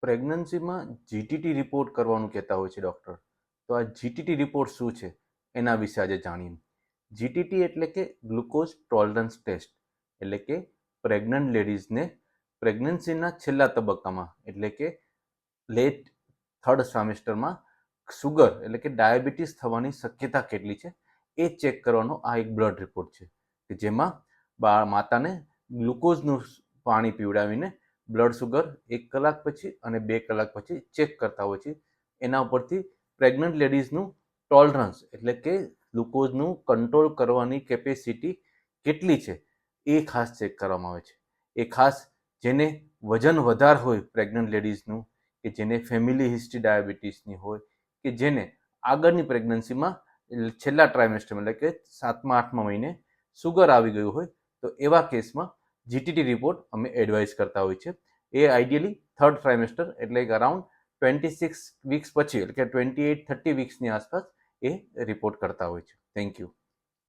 પ્રેગ્નન્સીમાં જીટીટી report કરવાનું કહેતા હોય છે ડૉક્ટર. તો આ જીટીટી રિપોર્ટ શું છે એના વિશે આજે જાણીએ. જીટીટી એટલે કે ગ્લુકોઝ ટોલરન્સ ટેસ્ટ, એટલે કે પ્રેગ્નન્ટ લેડીઝને પ્રેગ્નન્સીના છેલ્લા તબક્કામાં એટલે કે લેટ થર્ડ ટ્રાઇમેસ્ટરમાં સુગર એટલે કે ડાયાબિટીસ થવાની શક્યતા કેટલી છે એ ચેક કરવાનો આ એક બ્લડ રિપોર્ટ છે કે જેમાં માતાને ગ્લુકોઝનું પાણી પીવડાવીને બ્લડ સુગર 1 કલાક પછી અને 2 કલાક પછી ચેક કરતા હોય છે. એના ઉપરથી પ્રેગ્નન્ટ લેડીઝનું ટોલરન્સ એટલે કે ગ્લુકોઝનું કંટ્રોલ કરવાની કેપેસિટી કેટલી છે એ ખાસ ચેક કરવામાં આવે છે. એ ખાસ જેને વજન વધારે હોય પ્રેગ્નન્ટ લેડીઝનું, કે જેને ફેમિલી હિસ્ટ્રી ડાયાબિટીસની હોય, કે જેને આગળની પ્રેગ્નન્સીમાં છેલ્લા ટ્રાઇમેસ્ટરમાં એટલે કે 7મા-8મા મહિને સુગર આવી ગયું હોય, તો એવા કેસમાં જીટીટી રિપોર્ટ અમે એડવાઇસ કરતા હોય છે. એ આઈડિયલી થર્ડ ટ્રાઇમેસ્ટર એટલે કે અરાઉન્ડ 26 વીક્સ પછી એટલે કે 28-30 વીક્સની આસપાસ એ રિપોર્ટ કરતા હોય છે. Thank you.